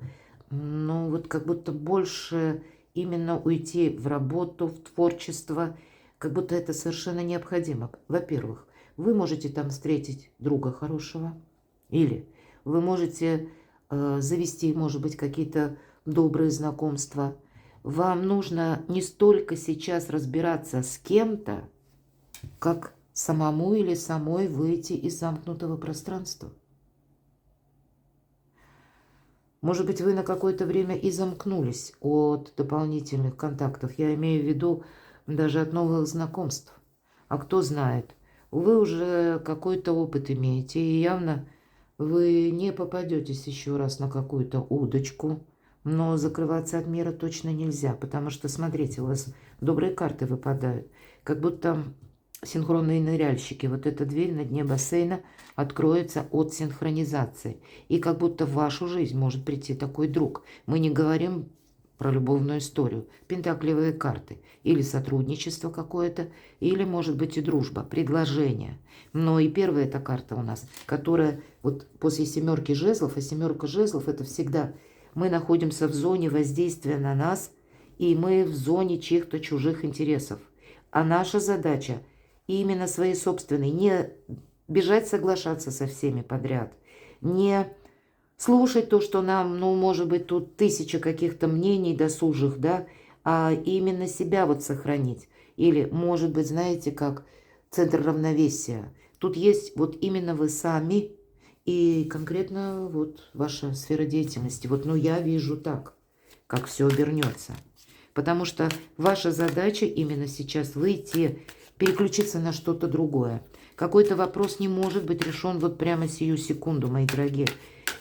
ну вот как будто больше именно уйти в работу, в творчество, как будто это совершенно необходимо. Во-первых, вы можете там встретить друга хорошего, или вы можете завести, может быть, какие-то добрые знакомства. Вам нужно не столько сейчас разбираться с кем-то, как самому или самой выйти из замкнутого пространства. Может быть, вы на какое-то время и замкнулись от дополнительных контактов. Я имею в виду даже от новых знакомств. А кто знает, вы уже какой-то опыт имеете, и явно вы не попадетесь еще раз на какую-то удочку. Но закрываться от мира точно нельзя, потому что, смотрите, у вас добрые карты выпадают. Как будто синхронные ныряльщики. Вот эта дверь на дне бассейна откроется от синхронизации. И как будто в вашу жизнь может прийти такой друг. Мы не говорим про любовную историю. Пентаклевые карты. Или сотрудничество какое-то, или, может быть, и дружба, предложение. Но и первая эта карта у нас, которая вот после семерки жезлов, а семерка жезлов это всегда мы находимся в зоне воздействия на нас, и мы в зоне чьих-то чужих интересов. А наша задача именно свои собственные, не бежать соглашаться со всеми подряд, не слушать то, что нам, ну, может быть, тут тысяча каких-то мнений досужих, да, а именно себя вот сохранить. Или, может быть, знаете, как центр равновесия. Тут есть вот именно вы сами и конкретно вот ваша сфера деятельности. Вот, ну, я вижу так, как все обернется. Потому что ваша задача именно сейчас выйти, переключиться на что-то другое. Какой-то вопрос не может быть решен вот прямо сию секунду, мои дорогие.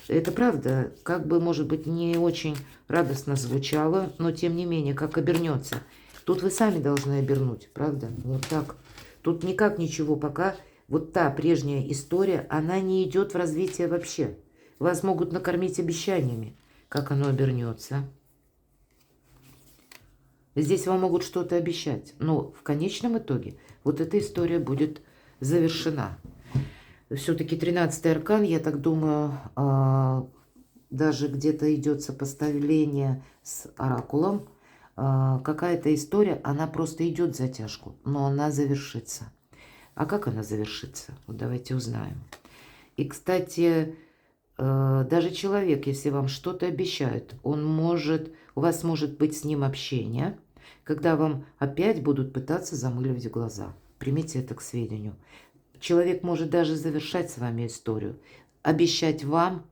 Это правда, как бы, может быть, не очень радостно звучало, но тем не менее, как обернется. Тут вы сами должны обернуть, правда? Вот так. Тут никак ничего пока. Вот та прежняя история, она не идет в развитие вообще. Вас могут накормить обещаниями. Как оно обернется? Здесь вам могут что-то обещать, но в конечном итоге вот эта история будет завершена. Все-таки 13-й аркан, я так думаю, даже где-то идет сопоставление с оракулом. Какая-то история, она просто идет в затяжку, но она завершится. А как она завершится? Вот давайте узнаем. И, кстати, даже человек, если вам что-то обещают, он может, у вас может быть с ним общение, когда вам опять будут пытаться замыливать глаза. Примите это к сведению. Человек может даже завершать с вами историю, обещать вам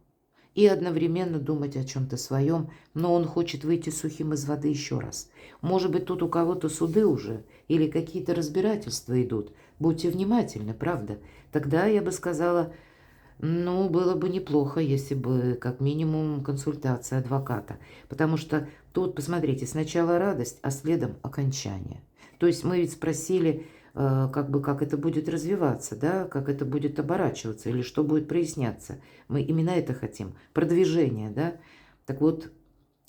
и одновременно думать о чем-то своем, но он хочет выйти сухим из воды еще раз. Может быть, тут у кого-то суды уже или какие-то разбирательства идут. Будьте внимательны, правда? Тогда я бы сказала, ну, было бы неплохо, если бы как минимум консультация адвоката. Потому что тут, посмотрите, сначала радость, а следом окончание. То есть мы ведь спросили, как бы, как это будет развиваться, да, как это будет оборачиваться или что будет проясняться. Мы именно это хотим, продвижение, да. Так вот,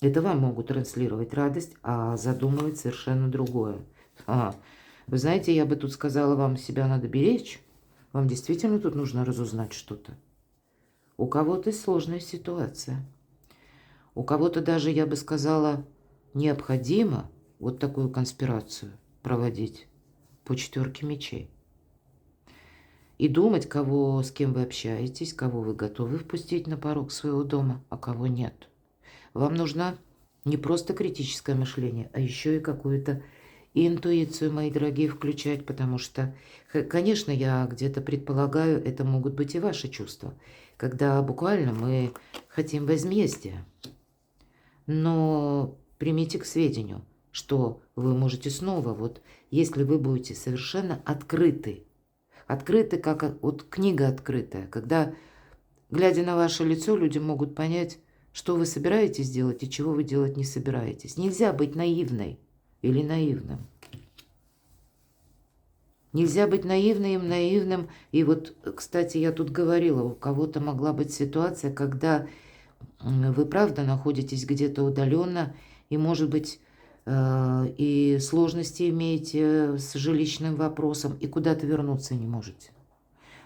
это вам могут транслировать радость, а задумывать совершенно другое. Вы знаете, я бы тут сказала, вам себя надо беречь. Вам действительно тут нужно разузнать что-то. У кого-то сложная ситуация. У кого-то даже, я бы сказала, необходимо вот такую конспирацию проводить по 4 мечей. И думать, кого, с кем вы общаетесь, кого вы готовы впустить на порог своего дома, а кого нет. Вам нужно не просто критическое мышление, а еще и какую-то интуицию, мои дорогие, включать, потому что, конечно, я где-то предполагаю, это могут быть и ваши чувства, когда буквально мы хотим возмездия. Но примите к сведению, что вы можете снова, вот если вы будете совершенно открыты, как вот книга открытая, когда, глядя на ваше лицо, люди могут понять, что вы собираетесь делать и чего вы делать не собираетесь. Нельзя быть наивной или наивным. Нельзя быть наивным. И вот, кстати, я тут говорила, у кого-то могла быть ситуация, когда вы правда находитесь где-то удаленно, и, может быть, и сложности имеете с жилищным вопросом, и куда-то вернуться не можете.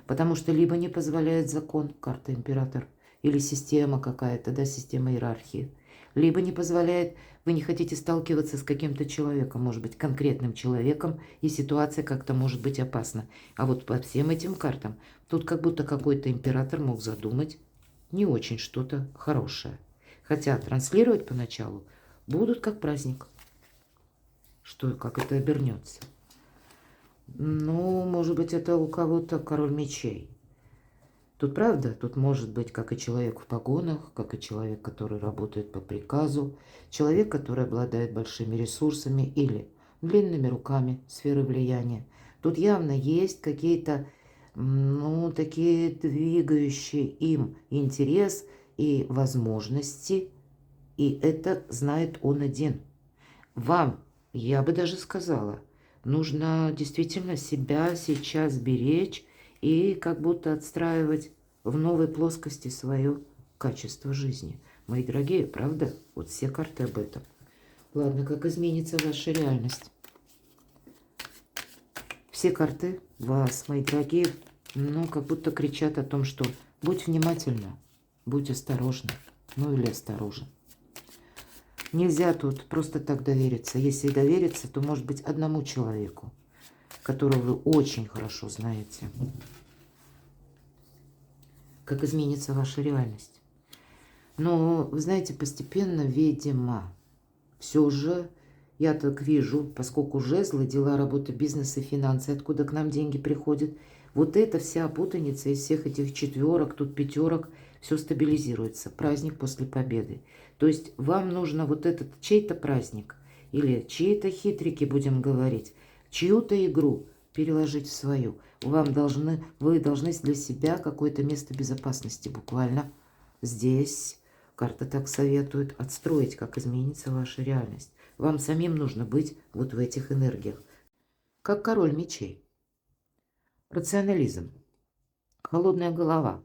Потому что либо не позволяет закон, карта император, или система какая-то, да, система иерархии, либо не позволяет, вы не хотите сталкиваться с каким-то человеком, может быть, конкретным человеком, и ситуация как-то может быть опасна. А вот по всем этим картам, тут как будто какой-то император мог задумать не очень что-то хорошее. Хотя транслировать поначалу будут как праздник. Что, как это обернется? Ну, может быть, это у кого-то король мечей. Тут правда, тут может быть как и человек в погонах, как и человек, который работает по приказу, человек, который обладает большими ресурсами или длинными руками сферы влияния. Тут явно есть какие-то, ну, такие двигающие им интерес и возможности, и это знает он один. Вам, я бы даже сказала, нужно действительно себя сейчас беречь и как будто отстраивать в новой плоскости свое качество жизни. Мои дорогие, правда? Вот все карты об этом. Ладно, как изменится ваша реальность? Все карты вас, мои дорогие, ну, как будто кричат о том, что будь внимательна, будь осторожна, ну или осторожен. Нельзя тут просто так довериться. Если довериться, то может быть одному человеку, которого вы очень хорошо знаете. Как изменится ваша реальность. Но, вы знаете, постепенно, видимо, все же, я так вижу, поскольку жезлы, дела, работа, бизнес и финансы, откуда к нам деньги приходят, вот эта вся путаница из всех этих четверок, тут пятерок, все стабилизируется. Праздник после победы. То есть вам нужно вот этот чей-то праздник или чьи-то хитрики, будем говорить, чью-то игру переложить в свою. Вы должны для себя какое-то место безопасности буквально здесь. Карта так советует отстроить, как изменится ваша реальность. Вам самим нужно быть вот в этих энергиях. Как король мечей. Рационализм. Холодная голова.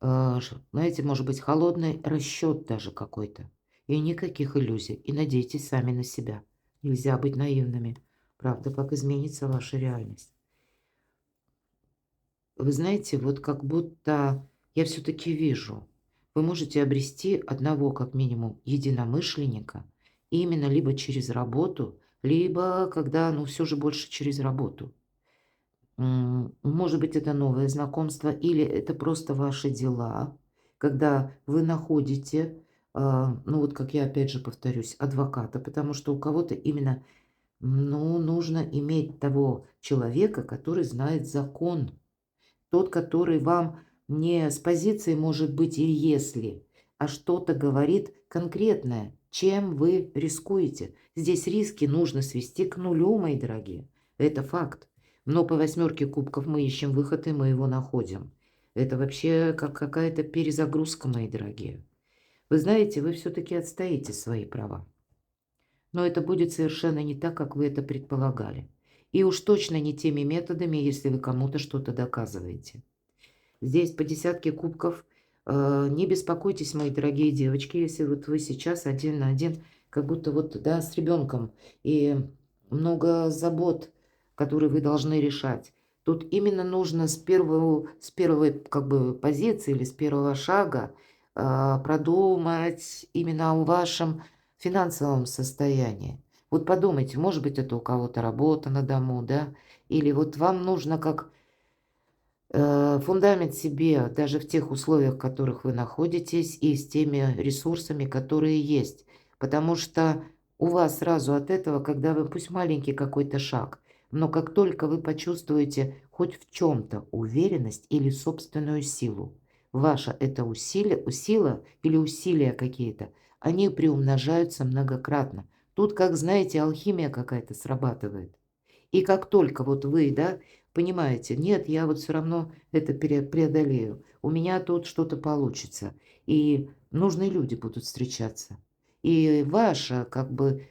Знаете, может быть, холодный расчет даже какой-то. И никаких иллюзий. И надейтесь сами на себя. Нельзя быть наивными. Правда, как изменится ваша реальность. Вы знаете, вот как будто я все-таки вижу, вы можете обрести одного, как минимум, единомышленника, именно либо через работу, либо когда, ну, все же больше через работу. Может быть, это новое знакомство, или это просто ваши дела, когда вы находите, ну, вот как я опять же повторюсь, адвоката, потому что у кого-то именно, ну, нужно иметь того человека, который знает закон. Тот, который вам не с позиции может быть и если, а что-то говорит конкретное, чем вы рискуете. Здесь риски нужно свести к нулю, мои дорогие. Это факт. Но по 8 кубков мы ищем выход, и мы его находим. Это вообще как какая-то перезагрузка, мои дорогие. Вы знаете, вы все-таки отстоите свои права. Но это будет совершенно не так, как вы это предполагали. И уж точно не теми методами, если вы кому-то что-то доказываете. Здесь по 10 кубков. Не беспокойтесь, мои дорогие девочки, если вот вы сейчас один на один, как будто вот, да, с ребенком. И много забот, которые вы должны решать. Тут именно нужно с первой как бы позиции или с первого шага продумать именно о вашем финансовом состоянии. Вот подумайте, может быть, это у кого-то работа на дому, да, или вот вам нужно как фундамент себе даже в тех условиях, в которых вы находитесь, и с теми ресурсами, которые есть. Потому что у вас сразу от этого, когда вы, пусть маленький какой-то шаг, но как только вы почувствуете хоть в чем-то уверенность или собственную силу, ваша это сила или усилия какие-то, они приумножаются многократно. Тут, как знаете, алхимия какая-то срабатывает. И как только вот вы, да, понимаете: "Нет, я вот все равно это преодолею, у меня тут что-то получится", и нужные люди будут встречаться. И ваша как бы,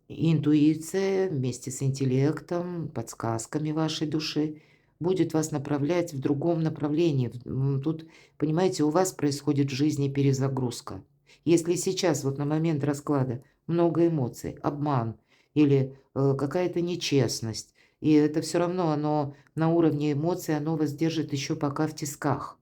интуиция вместе с интеллектом, подсказками вашей души будет вас направлять в другом направлении. Тут, понимаете, у вас происходит в жизни перезагрузка. Если сейчас, вот на момент расклада, много эмоций, обман или, какая-то нечестность, и это все равно оно на уровне эмоций, оно вас держит еще пока в тисках.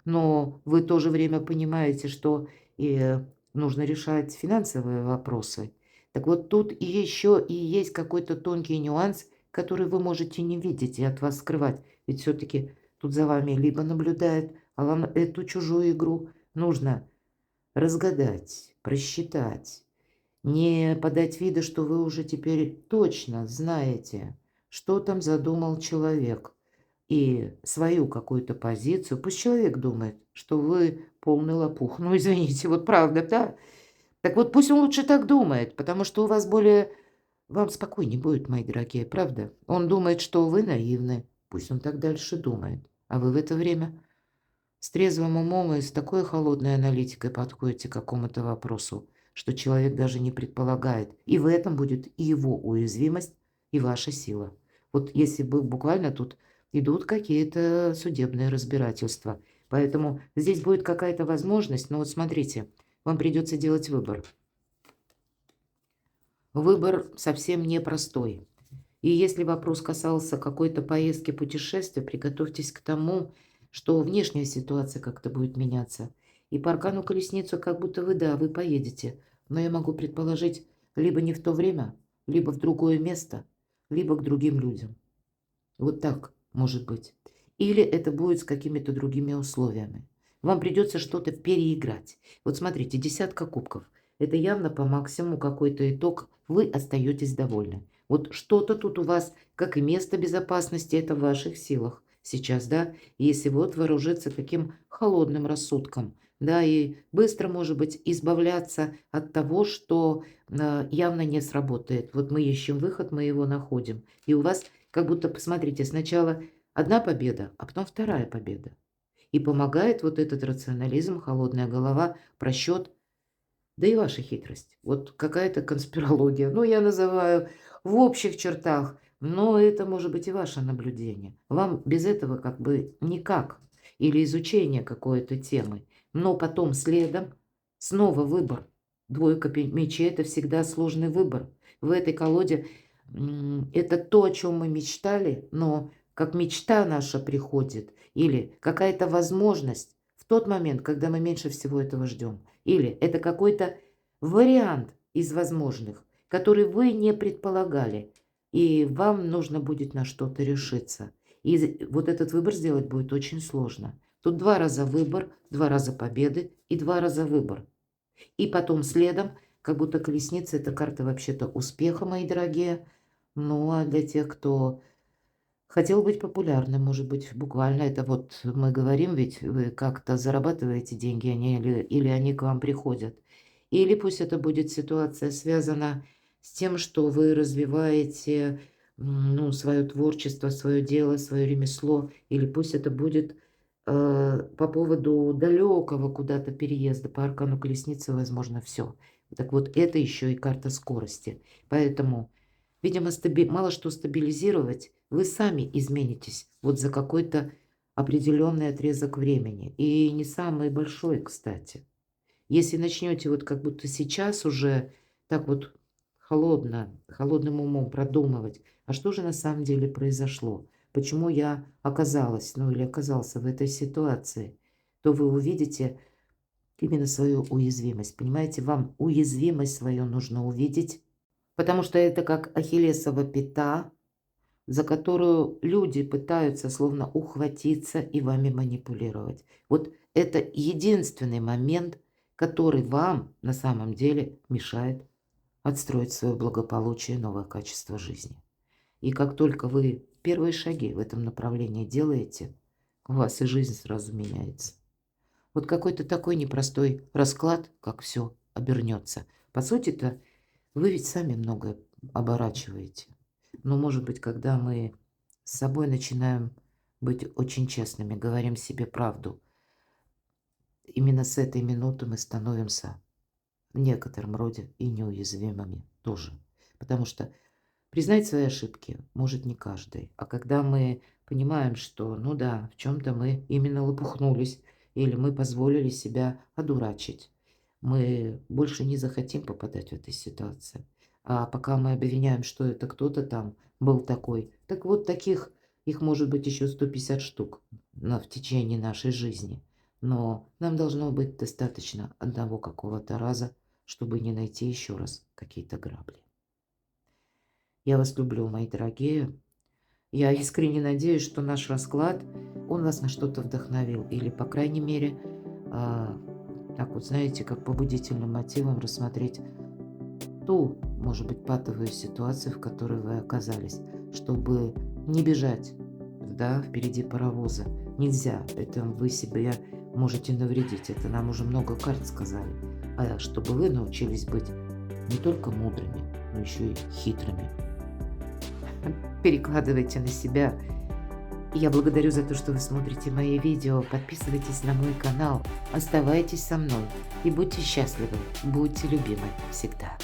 Но вы в то же время понимаете, что и нужно решать финансовые вопросы. Так вот тут и еще и есть какой-то тонкий нюанс, который вы можете не видеть и от вас скрывать. Ведь все-таки тут за вами либо наблюдает, а вам эту чужую игру нужно разгадать, просчитать, не подать вида, что вы уже теперь точно знаете, что там задумал человек, и свою какую-то позицию. Пусть человек думает, что вы полный лопух. Ну, извините, вот правда, да? Так вот пусть он лучше так думает, потому что у вас более вам спокойнее будет, мои дорогие, правда? Он думает, что вы наивны. Пусть он так дальше думает. А вы в это время с трезвым умом и с такой холодной аналитикой подходите к какому-то вопросу, что человек даже не предполагает. И в этом будет и его уязвимость, и ваша сила. Вот если бы буквально тут идут какие-то судебные разбирательства. Поэтому здесь будет какая-то возможность, но вот смотрите, вам придется делать выбор. Выбор совсем непростой. И если вопрос касался какой-то поездки, путешествия, приготовьтесь к тому, что внешняя ситуация как-то будет меняться. И по аркану колесницу как будто вы, да, вы поедете. Но я могу предположить, либо не в то время, либо в другое место, либо к другим людям. Вот так может быть. Или это будет с какими-то другими условиями. Вам придется что-то переиграть. Вот смотрите, десятка кубков. Это явно по максимуму какой-то итог. Вы остаетесь довольны. Вот что-то тут у вас, как и место безопасности, это в ваших силах сейчас, да, если вот вооружиться таким холодным рассудком, да, и быстро, может быть, избавляться от того, что явно не сработает. Вот мы ищем выход, мы его находим. И у вас как будто, посмотрите, сначала одна победа, а потом вторая победа. И помогает вот этот рационализм, холодная голова, просчет, да и ваша хитрость. Вот какая-то конспирология. Ну, я называю в общих чертах, но это может быть и ваше наблюдение. Вам без этого как бы никак. Или изучение какой-то темы. Но потом следом снова выбор. Двойка мечей – это всегда сложный выбор. В этой колоде это то, о чем мы мечтали, но как мечта наша приходит, или какая-то возможность в тот момент, когда мы меньше всего этого ждем. Или это какой-то вариант из возможных, который вы не предполагали, и вам нужно будет на что-то решиться. И вот этот выбор сделать будет очень сложно. Тут 2 раза выбор, 2 раза победы и 2 раза выбор. И потом следом, как будто колесница – это карта вообще-то успеха, мои дорогие. Ну, а для тех, кто хотел быть популярным, может быть, буквально это вот мы говорим, ведь вы как-то зарабатываете деньги, они или они к вам приходят. Или пусть это будет ситуация связана с тем, что вы развиваете, ну, свое творчество, свое дело, свое ремесло, или пусть это будет по поводу далекого куда-то переезда по аркану колесницы, возможно, все. Так вот, это еще и карта скорости. Поэтому, видимо, мало что стабилизировать, вы сами изменитесь вот за какой-то определенный отрезок времени. И не самый большой, кстати. Если начнете вот как будто сейчас уже так вот холодным умом продумывать, а что же на самом деле произошло, почему я оказалась, ну или оказался в этой ситуации, то вы увидите именно свою уязвимость. Понимаете, вам уязвимость свою нужно увидеть, потому что это как ахиллесова пята, за которую люди пытаются словно ухватиться и вами манипулировать. Вот это единственный момент, который вам на самом деле мешает отстроить свое благополучие и новое качество жизни. И как только вы первые шаги в этом направлении делаете, у вас и жизнь сразу меняется. Вот какой-то такой непростой расклад, как все обернется. По сути-то, вы ведь сами многое оборачиваете. Но, может быть, когда мы с собой начинаем быть очень честными, говорим себе правду, именно с этой минуты мы становимся в некотором роде и неуязвимыми тоже. Потому что признать свои ошибки может не каждый. А когда мы понимаем, что, ну да, в чем-то мы именно лопухнулись, или мы позволили себя одурачить, мы больше не захотим попадать в эту ситуацию. А пока мы обвиняем, что это кто-то там был такой, так вот таких, их может быть еще 150 штук в течение нашей жизни. Но нам должно быть достаточно одного какого-то раза, чтобы не найти еще раз какие-то грабли. Я вас люблю, мои дорогие. Я искренне надеюсь, что наш расклад, он вас на что-то вдохновил. Или, по крайней мере, так вот, знаете, как побудительным мотивом рассмотреть ту, может быть, патовую ситуацию, в которой вы оказались, чтобы не бежать, да, впереди паровоза. Нельзя, это вы себе можете навредить, это нам уже много карт сказали. А чтобы вы научились быть не только мудрыми, но еще и хитрыми. Перекладывайте на себя. Я благодарю за то, что вы смотрите мои видео. Подписывайтесь на мой канал, оставайтесь со мной и будьте счастливы, будьте любимы всегда.